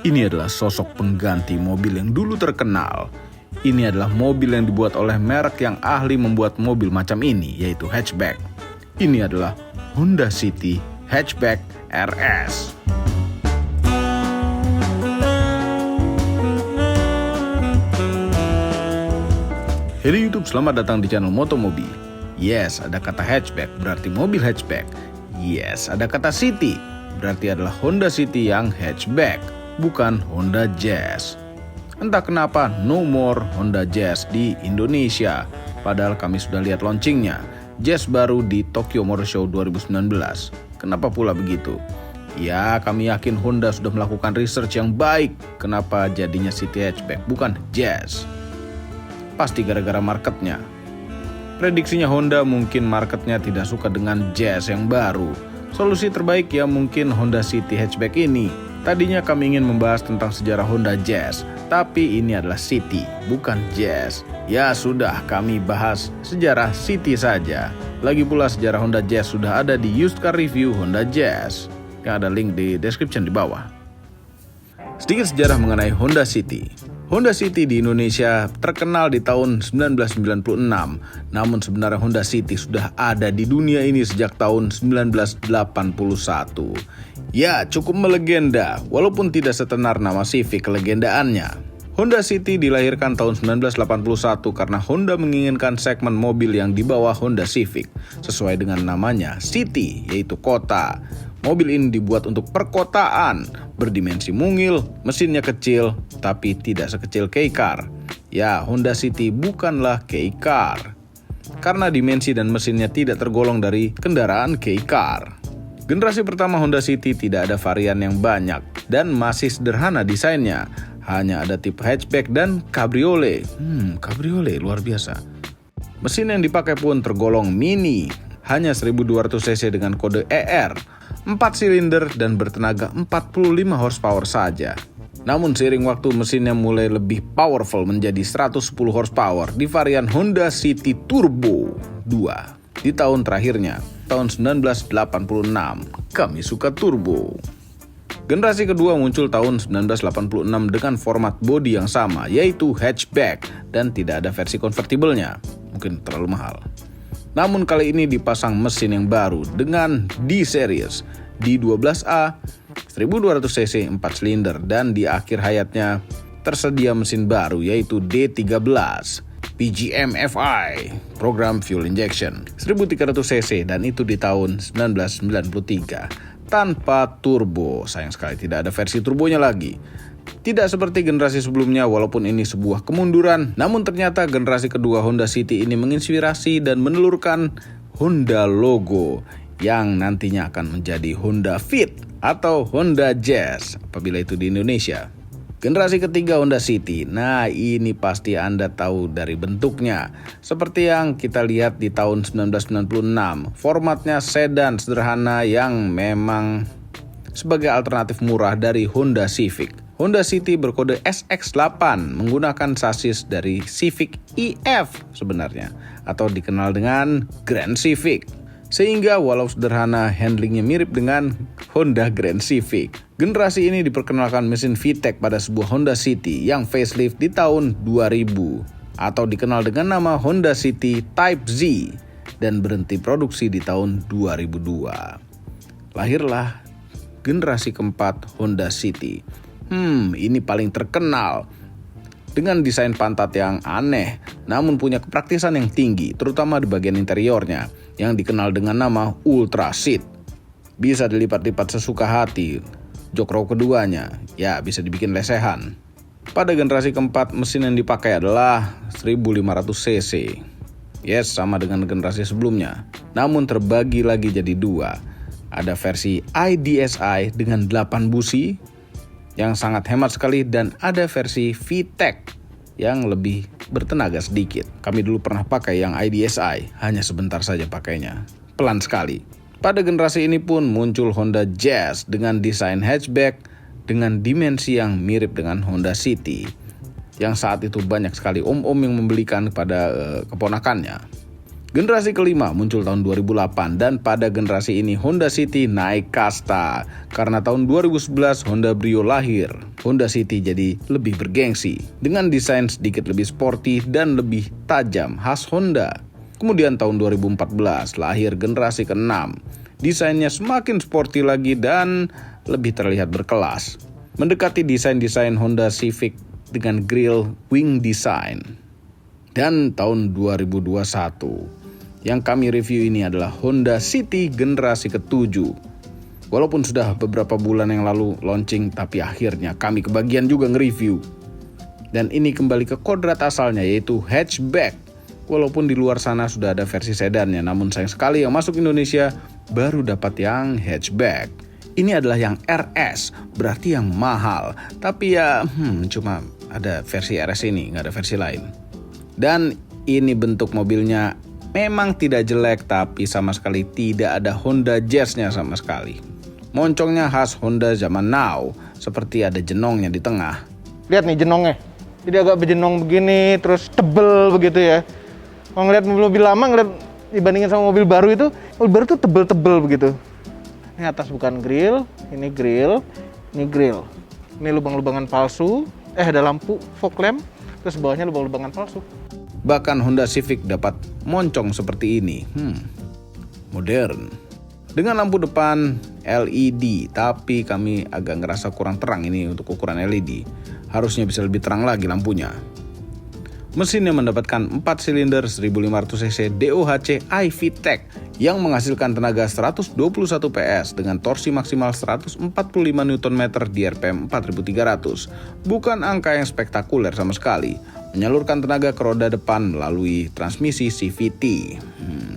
Ini adalah sosok pengganti mobil yang dulu terkenal. Ini adalah mobil yang dibuat oleh merek yang ahli membuat mobil macam ini, yaitu hatchback. Ini adalah Honda City Hatchback RS. Halo YouTube, selamat datang di channel Motomobi. Yes, ada kata hatchback, berarti mobil hatchback. Yes, ada kata city, berarti adalah Honda City yang hatchback, bukan Honda Jazz. Entah kenapa no more Honda Jazz di Indonesia, padahal kami sudah lihat launchingnya, Jazz baru di Tokyo Motor Show 2019. Kenapa pula begitu? Ya, kami yakin Honda sudah melakukan research yang baik. Kenapa jadinya City Hatchback, bukan Jazz? Pasti gara-gara marketnya. Prediksinya Honda mungkin marketnya tidak suka dengan Jazz yang baru. Solusi terbaik ya mungkin Honda City Hatchback ini. Tadinya kami ingin membahas tentang sejarah Honda Jazz, tapi ini adalah City, bukan Jazz. Ya sudah, kami bahas sejarah City saja. Lagi pula sejarah Honda Jazz sudah ada di Used Car Review Honda Jazz, yang ada link di description di bawah. Sedikit sejarah mengenai Honda City. Honda City di Indonesia terkenal di tahun 1996, namun sebenarnya Honda City sudah ada di dunia ini sejak tahun 1981. Ya, cukup melegenda, walaupun tidak setenar nama Civic kelegendaannya. Honda City dilahirkan tahun 1981 karena Honda menginginkan segmen mobil yang di bawah Honda Civic, sesuai dengan namanya, City, yaitu kota. Mobil ini dibuat untuk perkotaan, berdimensi mungil, mesinnya kecil, tapi tidak sekecil K-Car. Ya, Honda City bukanlah K-Car, karena dimensi dan mesinnya tidak tergolong dari kendaraan K-Car. Generasi pertama Honda City tidak ada varian yang banyak, dan masih sederhana desainnya. Hanya ada tipe hatchback dan cabriolet. Cabriolet luar biasa. Mesin yang dipakai pun tergolong mini, hanya 1200 cc dengan kode ER, 4 silinder dan bertenaga 45 horsepower saja. Namun seiring waktu mesinnya mulai lebih powerful menjadi 110 horsepower di varian Honda City Turbo 2 di tahun terakhirnya, tahun 1986. Kami suka turbo. Generasi kedua muncul tahun 1986 dengan format bodi yang sama, yaitu hatchback, dan tidak ada versi konvertibelnya, mungkin terlalu mahal. Namun kali ini dipasang mesin yang baru dengan D-Series, D12A, 1200 cc 4 silinder, dan di akhir hayatnya tersedia mesin baru yaitu D13, PGM FI, program fuel injection, 1300 cc, dan itu di tahun 1993. Tanpa turbo, sayang sekali tidak ada versi turbonya lagi. Tidak seperti generasi sebelumnya, walaupun ini sebuah kemunduran, namun ternyata generasi kedua Honda City ini menginspirasi dan menelurkan Honda logo yang nantinya akan menjadi Honda Fit atau Honda Jazz apabila itu di Indonesia. Generasi ketiga Honda City, nah ini pasti Anda tahu dari bentuknya. Seperti yang kita lihat di tahun 1996, formatnya sedan sederhana yang memang sebagai alternatif murah dari Honda Civic. Honda City berkode SX8 menggunakan sasis dari Civic EF sebenarnya, atau dikenal dengan Grand Civic. Sehingga walau sederhana, handlingnya mirip dengan Honda Grand Civic. Generasi ini diperkenalkan mesin VTEC pada sebuah Honda City yang facelift di tahun 2000, atau dikenal dengan nama Honda City Type Z, dan berhenti produksi di tahun 2002. Lahirlah generasi keempat Honda City. Ini paling terkenal. Dengan desain pantat yang aneh, namun punya kepraktisan yang tinggi, terutama di bagian interiornya, yang dikenal dengan nama Ultra Seat. Bisa dilipat-lipat sesuka hati. Jok row keduanya, ya bisa dibikin lesehan. Pada generasi keempat, mesin yang dipakai adalah 1500 cc. Yes, sama dengan generasi sebelumnya. Namun terbagi lagi jadi dua. Ada versi IDSI dengan 8 busi, yang sangat hemat sekali, dan ada versi VTEC yang lebih bertenaga sedikit. Kami dulu pernah pakai yang IDSI, hanya sebentar saja pakainya, pelan sekali. Pada generasi ini pun muncul Honda Jazz dengan desain hatchback dengan dimensi yang mirip dengan Honda City, yang saat itu banyak sekali om-om yang membelikan kepada keponakannya. Generasi kelima muncul tahun 2008 dan pada generasi ini Honda City naik kasta. Karena tahun 2011 Honda Brio lahir, Honda City jadi lebih bergengsi dengan desain sedikit lebih sporty dan lebih tajam khas Honda. Kemudian tahun 2014 lahir generasi ke-6. Desainnya semakin sporty lagi dan lebih terlihat berkelas. Mendekati desain-desain Honda Civic dengan grill wing design. Dan tahun 2021 yang kami review ini adalah Honda City generasi ke-7. Walaupun sudah beberapa bulan yang lalu launching, tapi akhirnya kami kebagian juga nge-review. Dan ini kembali ke kodrat asalnya, yaitu hatchback. Walaupun di luar sana sudah ada versi sedannya, namun sayang sekali yang masuk Indonesia baru dapat yang hatchback. Ini adalah yang RS, berarti yang mahal. Tapi ya cuma ada versi RS ini, nggak ada versi lain. Dan ini bentuk mobilnya memang tidak jelek, tapi sama sekali tidak ada Honda Jazz-nya sama sekali. Moncongnya khas Honda zaman now, seperti ada jenongnya di tengah. Lihat nih jenongnya, jadi agak berjenong begini, terus tebel begitu ya. Kalau ngeliat mobil lama, dibandingin sama mobil baru itu, mobil baru tuh tebel-tebel begitu. Ini atas bukan grill, ini grill, ini grill. Ini lubang-lubangan palsu, ada lampu fog lamp, terus bawahnya lubang-lubangan palsu. Bahkan Honda Civic dapat moncong seperti ini. Modern. Dengan lampu depan LED, tapi kami agak ngerasa kurang terang ini untuk ukuran LED. Harusnya bisa lebih terang lagi lampunya. Mesinnya mendapatkan 4 silinder 1500 cc DOHC iVTEC yang menghasilkan tenaga 121 PS dengan torsi maksimal 145 Nm di RPM 4300. Bukan angka yang spektakuler sama sekali. Menyalurkan tenaga ke roda depan melalui transmisi CVT.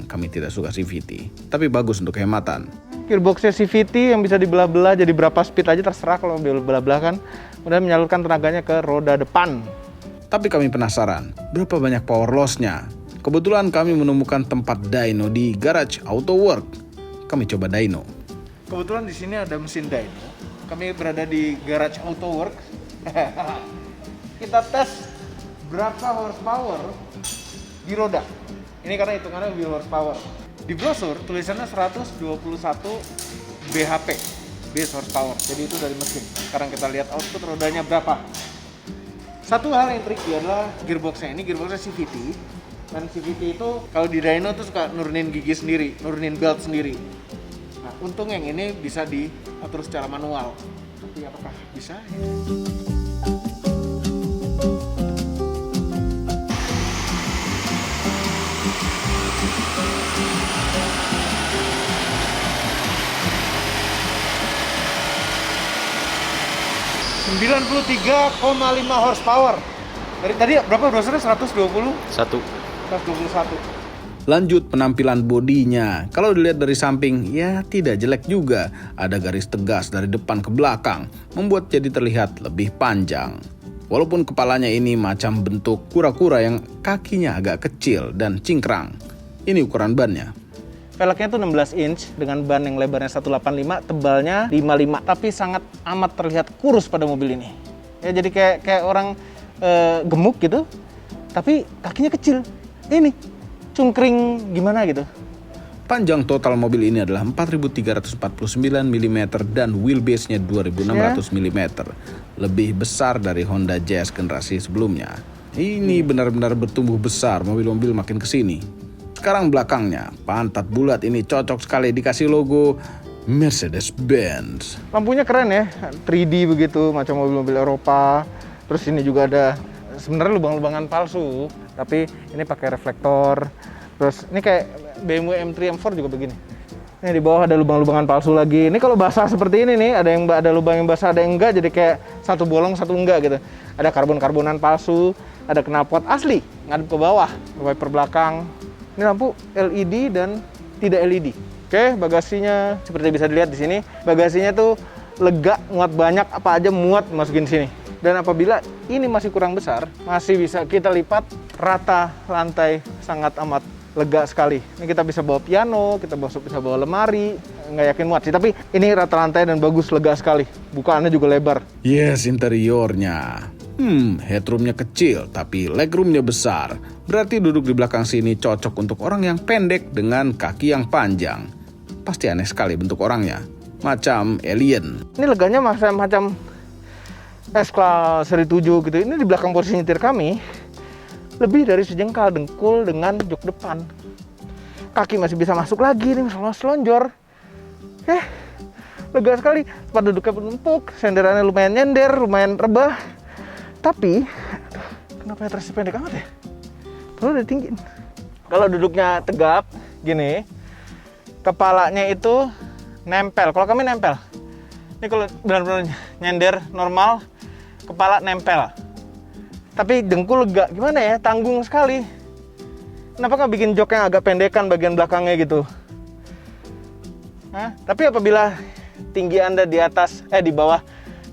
Kami tidak suka CVT, tapi bagus untuk kehematan. Gearboxnya CVT yang bisa dibelah-belah jadi berapa speed aja terserah kalau belah-belah kan. Kemudian menyalurkan tenaganya ke roda depan. Tapi kami penasaran, berapa banyak power loss-nya? Kebetulan kami menemukan tempat dyno di Garage Auto Work. Kami coba dyno. Kebetulan di sini ada mesin dyno. Kami berada di Garage Auto Work. Kita tes berapa horsepower di roda. Ini karena hitungannya wheel horsepower. Di brosur tulisannya 121 bhp, base horsepower. Jadi itu dari mesin. Sekarang kita lihat output rodanya berapa. Satu hal yang tricky adalah gearboxnya. Ini gearboxnya CVT. Dan CVT itu kalau di dyno tuh suka nurunin gigi sendiri, nurunin belt sendiri. Nah, untung yang ini bisa diatur secara manual. Tapi apakah bisa? 93,5 horsepower. Dari tadi berapa brosurnya? 121. Lanjut penampilan bodinya. Kalau dilihat dari samping, ya tidak jelek juga. Ada garis tegas dari depan ke belakang, membuat jadi terlihat lebih panjang. Walaupun kepalanya ini macam bentuk kura-kura yang kakinya agak kecil dan cingkrang. Ini ukuran bannya. Velgnya tuh 16 inch dengan ban yang lebarnya 185, tebalnya 55, tapi sangat amat terlihat kurus pada mobil ini. Ya jadi kayak orang gemuk gitu, tapi kakinya kecil. Ini cungkring gimana gitu. Panjang total mobil ini adalah 4.349 mm dan wheelbase-nya 2.600 mm. Lebih besar dari Honda Jazz generasi sebelumnya. Ini benar-benar bertumbuh besar, mobil-mobil makin kesini. Sekarang belakangnya, pantat bulat ini cocok sekali dikasih logo Mercedes-Benz. Lampunya keren ya, 3D begitu, macam mobil-mobil Eropa. Terus ini juga ada sebenarnya lubang-lubangan palsu, tapi ini pakai reflektor. Terus ini kayak BMW M3 M4 juga begini. Ini di bawah ada lubang-lubangan palsu lagi. Ini kalau basah seperti ini nih, ada lubang yang basah, ada yang enggak, jadi kayak satu bolong satu enggak gitu. Ada karbon-karbonan palsu, ada knalpot asli ngadep ke bawah, wiper belakang. Ini lampu LED dan tidak LED. Oke, bagasinya seperti bisa dilihat di sini. Bagasinya tuh lega, muat banyak, apa aja muat masukin sini. Dan apabila ini masih kurang besar, masih bisa kita lipat rata lantai, sangat amat lega sekali. Ini kita bisa bawa piano, kita bisa bawa lemari, nggak yakin muat sih. Tapi ini rata lantai dan bagus, lega sekali. Bukaannya juga lebar. Yes, interiornya. Headroomnya kecil tapi legroomnya besar. Berarti duduk di belakang sini cocok untuk orang yang pendek dengan kaki yang panjang. Pasti aneh sekali bentuk orangnya, macam alien. Ini leganya macam S-Class seri 7 gitu. Ini di belakang posisi nyetir kami lebih dari sejengkal dengkul dengan jok depan. Kaki masih bisa masuk lagi nih, selonjor. Lega sekali. Tempat duduknya pun empuk, senderannya lumayan nyender, lumayan rebah. Tapi kenapa headrestnya pendek amat ya? Perlu udah tinggi. Kalau duduknya tegap gini, kepalanya itu nempel. Kalau kami nempel. Ini kalau benar-benar nyender normal, kepala nempel. Tapi dengkul lega, gimana ya? Tanggung sekali. Kenapa nggak bikin jok yang agak pendekan bagian belakangnya gitu? Tapi apabila tinggi Anda di bawah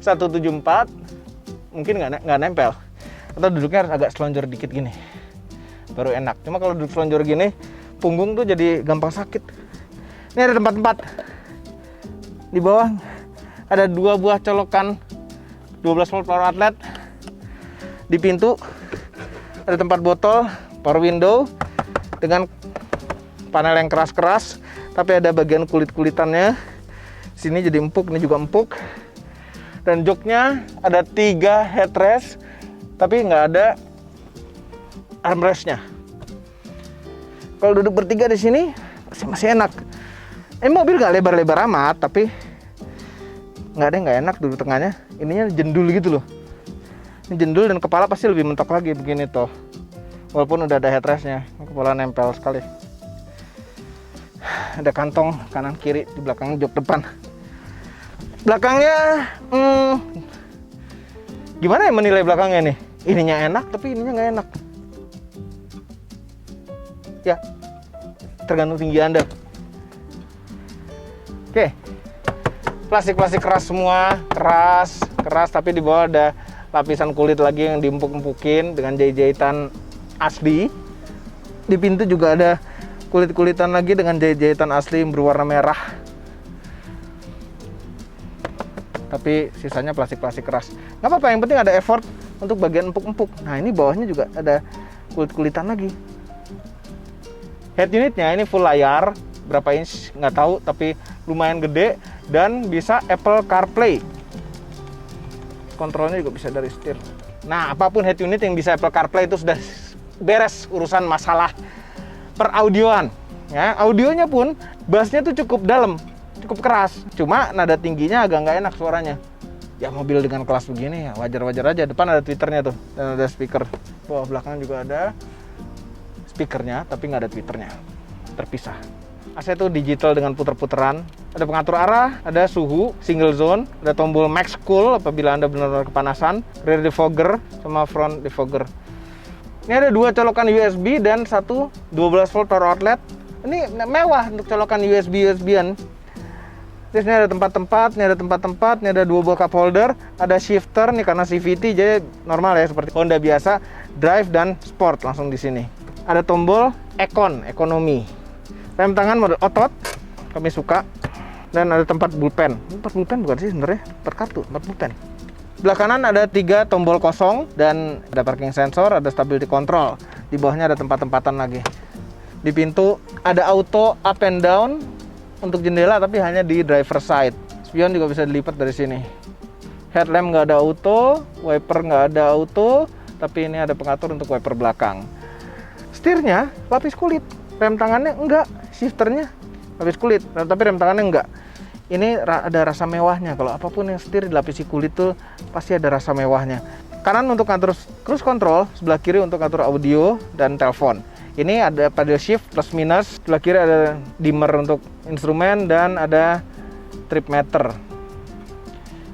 174, mungkin nggak nempel. Atau duduknya harus agak selonjor dikit gini, baru enak. Cuma kalau duduk selonjor gini, punggung tuh jadi gampang sakit. Ini ada tempat-tempat. Di bawah ada 2 buah colokan 12 volt power outlet. Di pintu ada tempat botol, power window dengan panel yang keras-keras, tapi ada bagian kulit-kulitannya. Sini jadi empuk, ini juga empuk. Dan joknya ada 3 headrest, tapi nggak ada armrestnya. Kalau duduk bertiga di sini masih enak. Mobil nggak lebar-lebar amat, tapi nggak enak duduk tengahnya. Ininya jendul gitu loh. Ini jendul dan kepala pasti lebih mentok lagi begini toh. Walaupun udah ada headrestnya, kepala nempel sekali. Ada kantong kanan kiri di belakang jok depan. Belakangnya, gimana ya menilai belakangnya nih? Ininya enak, tapi ininya nggak enak. Ya, tergantung tinggi Anda. Oke, plastik keras semua, keras, tapi di bawah ada lapisan kulit lagi yang diempuk-empukin dengan jahit-jahitan asli. Di pintu juga ada kulit-kulitan lagi dengan jahit-jahitan asli yang berwarna merah. Tapi sisanya plastik keras. Nggak apa-apa, yang penting ada effort untuk bagian empuk-empuk. Nah, ini bawahnya juga ada kulit-kulitan lagi. Head unitnya ini full layar, berapa inch nggak tahu, tapi lumayan gede dan bisa Apple CarPlay. Kontrolnya juga bisa dari setir. Nah, apapun head unit yang bisa Apple CarPlay itu sudah beres urusan masalah peraudioan. Ya, audionya pun bassnya tuh cukup dalam, cukup keras. Cuma nada tingginya agak nggak enak suaranya. Ya, mobil dengan kelas begini ya wajar-wajar aja. Depan ada tweeternya tuh dan ada speaker. Bawah belakang juga ada speakernya, tapi nggak ada tweeternya, terpisah. AC itu digital dengan puter-puteran. Ada pengatur arah, ada suhu, single zone, ada tombol max cool apabila Anda benar-benar kepanasan, rear defogger sama front defogger. Ini ada 2 colokan USB dan 1 12 volt power outlet. Ini mewah untuk colokan USB-USB-an. Terus ini ada tempat-tempat, ini ada 2 buah cup holder, ada shifter nih karena CVT jadi normal ya seperti Honda biasa, drive dan sport langsung di sini. Ada tombol ekonomi. Rem tangan model otot, kami suka. Dan ada tempat bullpen. Tempat bullpen bukan sih sebenarnya, tempat kartu, tempat bullpen. Belah kanan ada 3 tombol kosong dan ada parking sensor, ada stability control. Di bawahnya ada tempat-tempatan lagi. Di pintu ada auto up and down untuk jendela tapi hanya di driver side. Spion juga bisa dilipat dari sini. Headlamp nggak ada auto, wiper nggak ada auto, tapi ini ada pengatur untuk wiper belakang. Setirnya lapis kulit, rem tangannya enggak, shifternya lapis kulit, tapi rem tangannya enggak. Ini ada rasa mewahnya. Kalau apapun yang setir dilapisi kulit tuh pasti ada rasa mewahnya. Kanan untuk ngatur cruise control, sebelah kiri untuk ngatur audio dan telepon. Ini ada paddle shift plus minus, sebelah kiri ada dimmer untuk instrumen dan ada trip meter.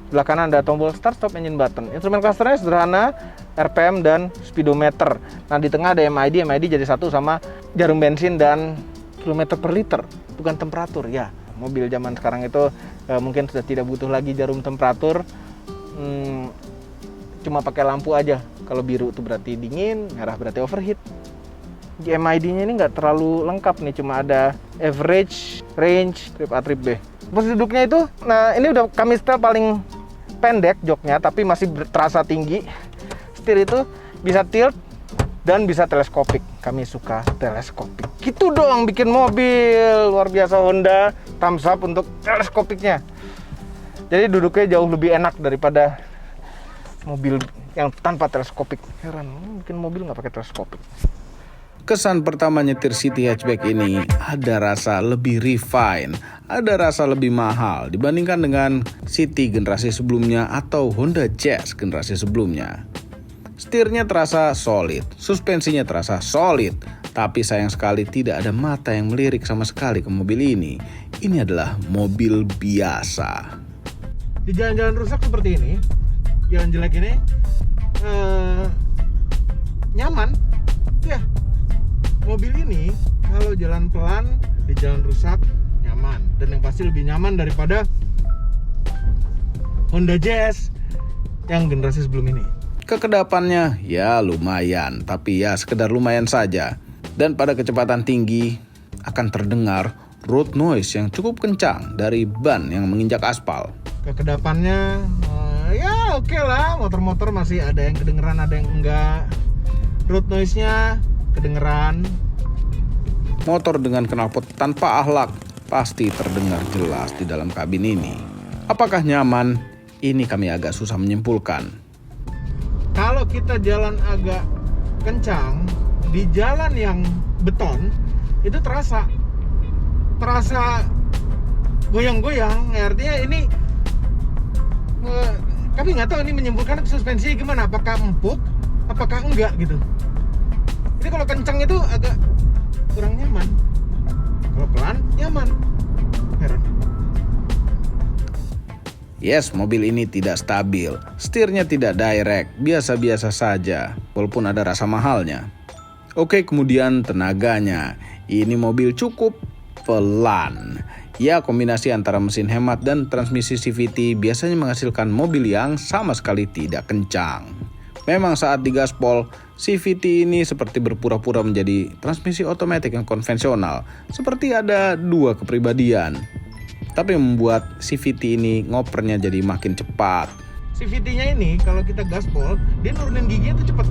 Sebelah kanan ada tombol start stop engine button. Instrumen clusternya sederhana, RPM dan speedometer. Nah, di tengah ada MID jadi satu sama jarum bensin dan kilometer per liter, bukan temperatur ya. Mobil zaman sekarang itu mungkin sudah tidak butuh lagi jarum temperatur, cuma pakai lampu aja. Kalau biru itu berarti dingin, merah berarti overheat. MID-nya ini nggak terlalu lengkap nih, cuma ada average, range, trip A, trip B. Posisi duduknya itu, nah ini udah kami setel paling pendek joknya, tapi masih terasa tinggi. setir itu bisa tilt dan bisa teleskopik. Kami suka teleskopik. Gitu doang bikin mobil. Luar biasa Honda, thumbs up untuk teleskopiknya. Jadi duduknya jauh lebih enak daripada mobil yang tanpa teleskopik. Heran, bikin mobil nggak pakai teleskopik. Kesan pertama nyetir City hatchback ini ada rasa lebih refine, ada rasa lebih mahal dibandingkan dengan City generasi sebelumnya atau Honda Jazz generasi sebelumnya. Setirnya terasa solid, suspensinya terasa solid, tapi sayang sekali tidak ada mata yang melirik sama sekali ke mobil ini. Ini adalah mobil biasa. Di jalan-jalan rusak seperti ini, jalan jelek ini, nyaman, ya. Mobil ini kalau jalan pelan di jalan rusak nyaman, dan yang pasti lebih nyaman daripada Honda Jazz yang generasi sebelum ini. Kekedapannya ya lumayan, tapi ya sekedar lumayan saja. Dan pada kecepatan tinggi akan terdengar road noise yang cukup kencang dari ban yang menginjak aspal. Kekedapannya ya oke lah, motor-motor masih ada yang kedengeran, ada yang enggak. Road noise-nya kedengeran. Motor dengan knalpot tanpa akhlak pasti terdengar jelas di dalam kabin ini. Apakah nyaman? Ini kami agak susah menyimpulkan. Kalau kita jalan agak kencang di jalan yang beton, itu terasa goyang-goyang. Artinya ini kami nggak tahu ini menyimpulkan suspensi gimana, apakah empuk, apakah enggak gitu. Ini kalau kencang itu agak kurang nyaman, kalau pelan nyaman. Heran. Yes, mobil ini tidak stabil, setirnya tidak direct, biasa-biasa saja, walaupun ada rasa mahalnya. Oke, kemudian tenaganya. Ini mobil cukup pelan. Ya, kombinasi antara mesin hemat dan transmisi CVT biasanya menghasilkan mobil yang sama sekali tidak kencang. Memang saat digaspol, CVT ini seperti berpura-pura menjadi transmisi otomatis yang konvensional, seperti ada dua kepribadian. Tapi membuat CVT ini ngopernya jadi makin cepat. CVT-nya ini kalau kita gaspol, dia nurunin giginya tuh cepet.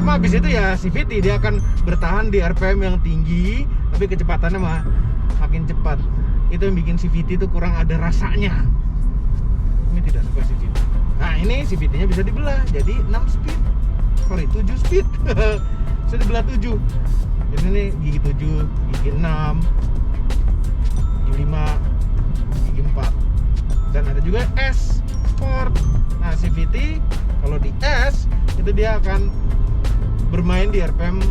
Cuma habis itu ya CVT dia akan bertahan di RPM yang tinggi, tapi kecepatannya makin cepat. Itu yang bikin CVT itu kurang ada rasanya. Ini tidak suka CVT. Nah ini CVT-nya bisa dibelah jadi 7 speed. Bisa dibelah 7. Jadi ini gigi 7, gigi 6, gigi 5, gigi 4. Dan ada juga S Sport. Nah CVT kalau di S itu dia akan bermain di RPM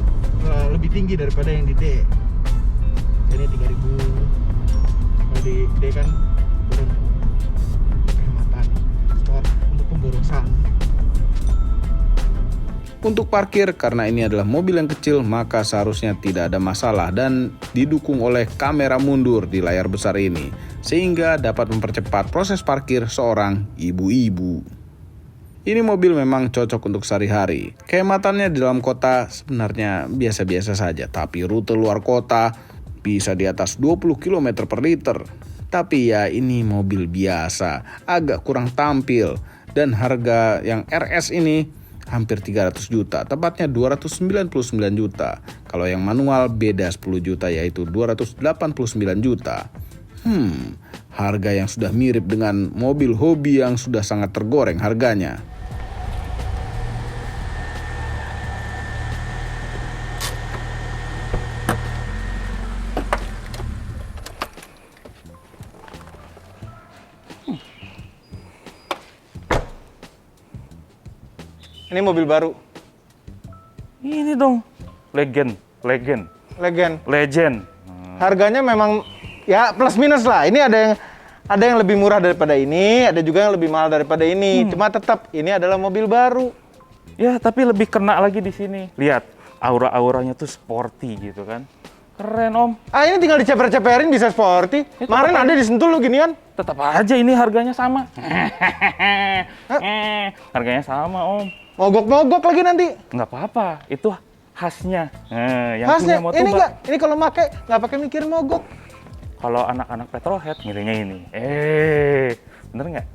lebih tinggi daripada yang di D. Jadi 3000. Kalau di D kan turun kehematan. Sport untuk pemborosan. Untuk parkir, karena ini adalah mobil yang kecil, maka seharusnya tidak ada masalah dan didukung oleh kamera mundur di layar besar ini, sehingga dapat mempercepat proses parkir seorang ibu-ibu. Ini mobil memang cocok untuk sehari-hari. Kehematannya di dalam kota sebenarnya biasa-biasa saja, tapi rute luar kota bisa di atas 20 km per liter. Tapi ya ini mobil biasa, agak kurang tampil, dan harga yang RS ini hampir 300 juta, tepatnya 299 juta. Kalau yang manual beda 10 juta yaitu 289 juta. Harga yang sudah mirip dengan mobil hobi yang sudah sangat tergoreng harganya. Ini mobil baru. Ini dong, legend. Harganya memang ya plus minus lah. Ini ada yang lebih murah daripada ini, ada juga yang lebih mahal daripada ini. Cuma tetap ini adalah mobil baru. Ya, tapi lebih kena lagi di sini. Lihat, aura-auranya tuh sporty gitu kan. Keren, Om. Ah, ini tinggal diceper-ceperin bisa sporty. Kemarin ada di Sentul lo ginian. Tetap aja ini harganya sama. Harganya sama, Om. Mogok-mogok lagi nanti. Nggak apa-apa, itu khasnya. Yang Khasnya, punya motor ini enggak. Ini kalau make nggak pakai mikir mogok. Kalau anak-anak petrolhead ngirinya ini. Bener nggak?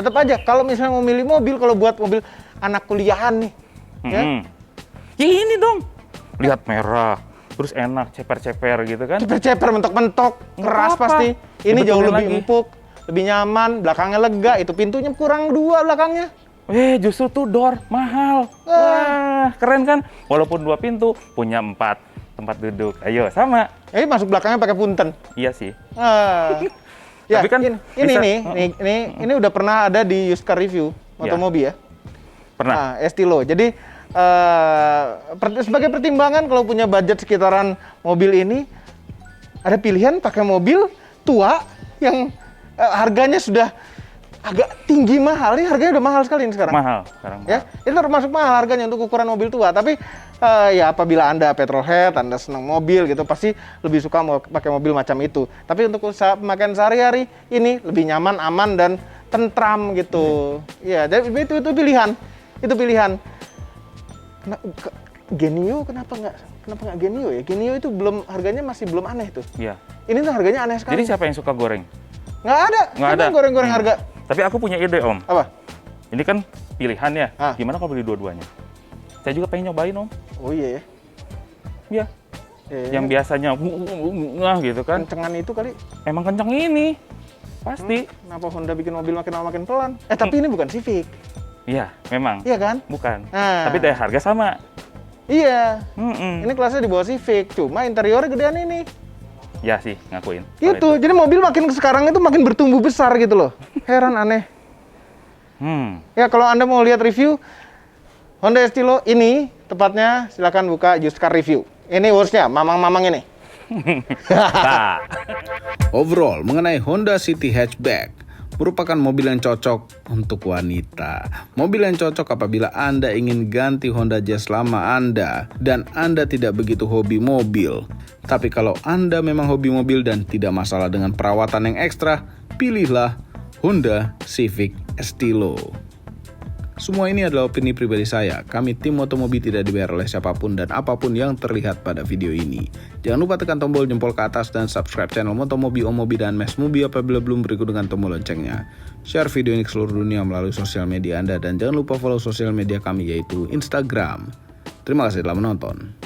tetap aja kalau misalnya mau milih mobil, kalau buat mobil anak kuliahan nih, ya Ya ini dong, lihat merah, terus enak, ceper-ceper gitu kan. ceper-ceper, mentok-mentok, Nggak keras apa-apa. pasti. Ini jauh Dibetulin lebih lagi. empuk, lebih nyaman, belakangnya lega, itu pintunya kurang 2 belakangnya. Justru tuh door mahal. Wah, keren kan? Walaupun 2 pintu, punya 4 tempat duduk. Ayo, sama. Masuk belakangnya pakai punten. Iya sih. Ya, Tapi kan ini bisa- nih, ini udah pernah ada di used car review Ya. Motomobi ya. Pernah. Nah, Estilo. Jadi sebagai pertimbangan kalau punya budget sekitaran mobil ini, ada pilihan pakai mobil tua yang harganya sudah agak tinggi mahal. Ini harganya udah mahal sekali ini sekarang. Mahal sekarang. Ya, itu termasuk mahal harganya untuk ukuran mobil tua. Tapi ya apabila Anda petrolhead, Anda senang mobil gitu, pasti lebih suka mau pakai mobil macam itu. Tapi untuk usaha pemakaian sehari-hari ini lebih nyaman, aman dan tentram gitu. Ya, itu pilihan. Itu pilihan. Genio kenapa nggak Genio ya? Genio itu harganya masih belum aneh tuh. Iya. Ini tuh harganya aneh sekali. Jadi siapa yang suka goreng? Nggak ada. Nggak Siapa ada. yang goreng-goreng harga. Tapi aku punya ide, Om. Apa? Ini kan pilihan ya. Ah. Gimana kalau beli dua-duanya? Saya juga pengen nyobain, Om. Oh iya ya. Iya. Yang biasanya gitu kan. Kencengan itu kali. Emang kenceng ini. Pasti. Kenapa Honda bikin mobil makin lama makin pelan? Tapi ini bukan Civic. Iya, memang. Iya kan? Bukan. Nah. Tapi dari harga sama. Iya. Mm-mm. Ini kelasnya di bawah Civic, cuma interiornya gedean ini. Ya sih, ngakuin. Gitu. Jadi mobil makin sekarang itu makin bertumbuh besar gitu loh. Heran, aneh. Ya kalau Anda mau lihat review Honda Estilo ini tepatnya silakan buka Used Car Review. Ini worstnya, mamang-mamang ini. Nah, Overall, mengenai Honda City Hatchback, merupakan mobil yang cocok untuk wanita. Mobil yang cocok apabila Anda ingin ganti Honda Jazz lama Anda dan Anda tidak begitu hobi mobil. Tapi kalau Anda memang hobi mobil dan tidak masalah dengan perawatan yang ekstra, pilihlah Honda Civic Estilo. Semua ini adalah opini pribadi saya. Kami tim Motomobi tidak dibayar oleh siapapun dan apapun yang terlihat pada video ini. Jangan lupa tekan tombol jempol ke atas dan subscribe channel Motomobi, Omobi, dan Mesmobi apabila belum berikut dengan tombol loncengnya. Share video ini ke seluruh dunia melalui sosial media Anda dan jangan lupa follow sosial media kami yaitu Instagram. Terima kasih telah menonton.